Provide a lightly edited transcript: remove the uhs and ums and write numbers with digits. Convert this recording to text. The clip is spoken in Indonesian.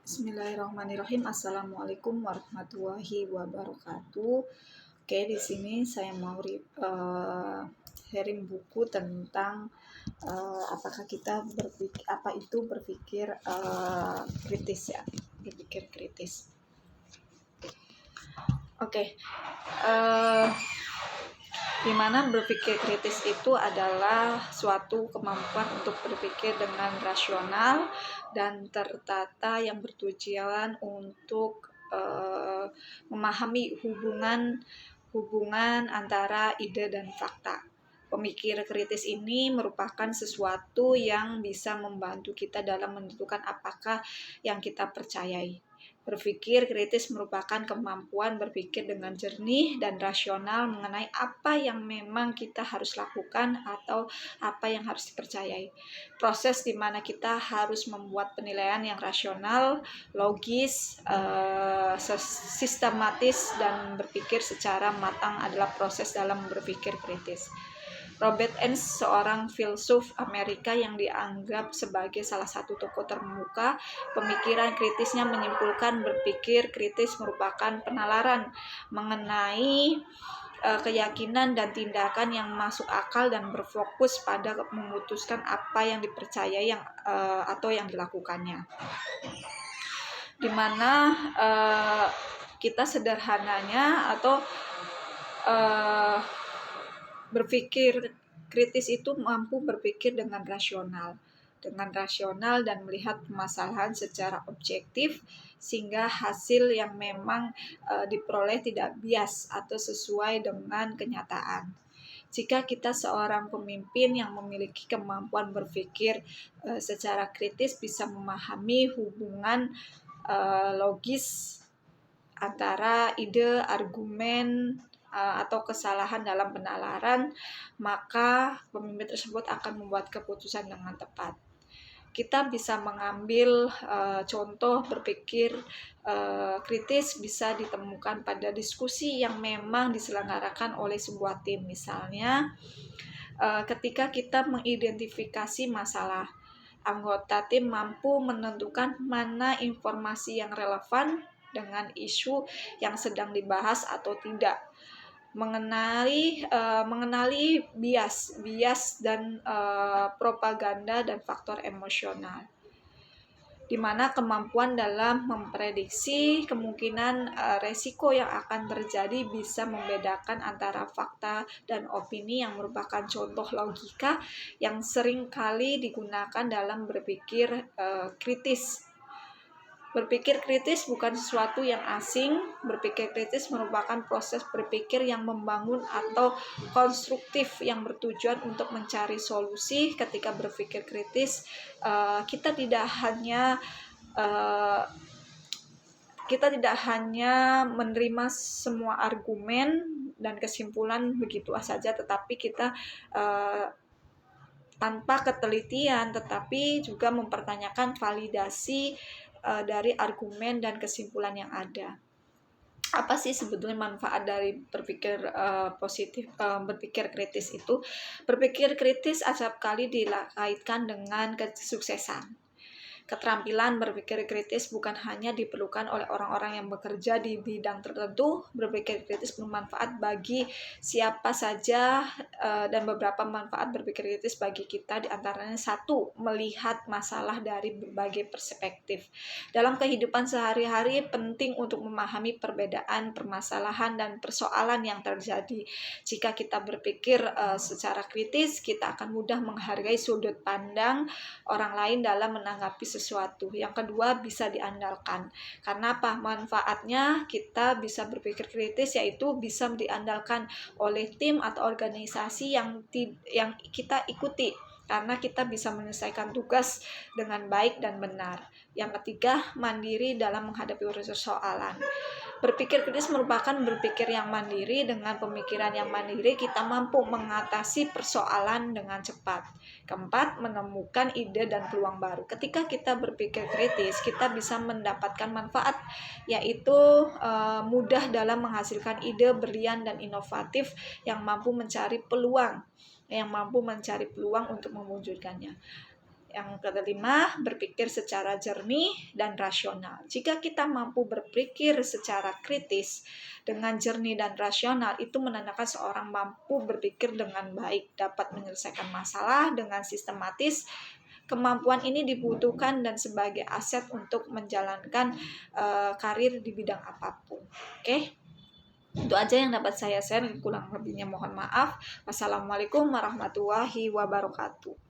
Bismillahirrahmanirrahim. Assalamualaikum warahmatullahi wabarakatuh. Oke, di sini saya mau sharing buku tentang apakah kita apa itu berpikir kritis ya, berpikir kritis. Oke, dimana berpikir kritis itu adalah suatu kemampuan untuk berpikir dengan rasional dan tertata yang bertujuan untuk memahami hubungan antara ide dan fakta. Pemikir kritis ini merupakan sesuatu yang bisa membantu kita dalam menentukan apakah yang kita percayai. Berpikir kritis merupakan kemampuan berpikir dengan jernih dan rasional mengenai apa yang memang kita harus lakukan atau apa yang harus dipercayai. Proses di mana kita harus membuat penilaian yang rasional, logis, sistematis, dan berpikir secara matang adalah proses dalam berpikir kritis. Robert Ernst, seorang filsuf Amerika yang dianggap sebagai salah satu tokoh terkemuka pemikiran kritisnya, menyimpulkan berpikir kritis merupakan penalaran mengenai keyakinan dan tindakan yang masuk akal dan berfokus pada memutuskan apa yang dipercayai atau yang dilakukannya. Dimana kita sederhananya atau berpikir kritis itu mampu berpikir dengan rasional dan melihat permasalahan secara objektif sehingga hasil yang memang diperoleh tidak bias atau sesuai dengan kenyataan. Jika kita seorang pemimpin yang memiliki kemampuan berpikir secara kritis, bisa memahami hubungan logis antara ide, argumen, atau kesalahan dalam penalaran, maka pemimpin tersebut akan membuat keputusan dengan tepat. Kita bisa mengambil contoh berpikir kritis bisa ditemukan pada diskusi yang memang diselenggarakan oleh sebuah tim. Misalnya, ketika kita mengidentifikasi masalah, anggota tim mampu menentukan mana informasi yang relevan dengan isu yang sedang dibahas atau tidak. Mengenali bias dan propaganda dan faktor emosional, di mana kemampuan dalam memprediksi kemungkinan resiko yang akan terjadi bisa membedakan antara fakta dan opini yang merupakan contoh logika yang sering kali digunakan dalam berpikir kritis. Berpikir kritis bukan sesuatu yang asing. Berpikir kritis merupakan proses berpikir yang membangun atau konstruktif yang bertujuan untuk mencari solusi. Ketika berpikir kritis, kita tidak hanya menerima semua argumen dan kesimpulan begitu saja, tetapi kita tanpa ketelitian, tetapi juga mempertanyakan validasi dari argumen dan kesimpulan yang ada. Apa sih sebetulnya manfaat dari berpikir berpikir kritis itu? Berpikir kritis acap kali dikaitkan dengan kesuksesan. Keterampilan berpikir kritis bukan hanya diperlukan oleh orang-orang yang bekerja di bidang tertentu. Berpikir kritis bermanfaat bagi siapa saja, dan beberapa manfaat berpikir kritis bagi kita diantaranya: 1. Melihat masalah dari berbagai perspektif. Dalam kehidupan sehari-hari penting untuk memahami perbedaan permasalahan dan persoalan yang terjadi. Jika kita berpikir secara kritis, kita akan mudah menghargai sudut pandang orang lain dalam menanggapi sesuatu. Yang kedua, bisa diandalkan. Karena apa manfaatnya? Kita bisa berpikir kritis, yaitu bisa diandalkan oleh tim atau organisasi yang kita ikuti, karena kita bisa menyelesaikan tugas dengan baik dan benar. Yang ketiga, mandiri dalam menghadapi persoalan. Berpikir kritis merupakan berpikir yang mandiri. Dengan pemikiran yang mandiri, kita mampu mengatasi persoalan dengan cepat. Keempat, menemukan ide dan peluang baru. Ketika kita berpikir kritis, kita bisa mendapatkan manfaat, yaitu mudah dalam menghasilkan ide brilian dan inovatif yang mampu mencari peluang untuk mewujudkannya. Yang kelima, berpikir secara jernih dan rasional. Jika kita mampu berpikir secara kritis dengan jernih dan rasional, itu menandakan seorang mampu berpikir dengan baik, dapat menyelesaikan masalah dengan sistematis. Kemampuan ini dibutuhkan dan sebagai aset untuk menjalankan karir di bidang apapun. Oke? Itu aja yang dapat saya share, kurang lebihnya mohon maaf. Wassalamualaikum warahmatullahi wabarakatuh.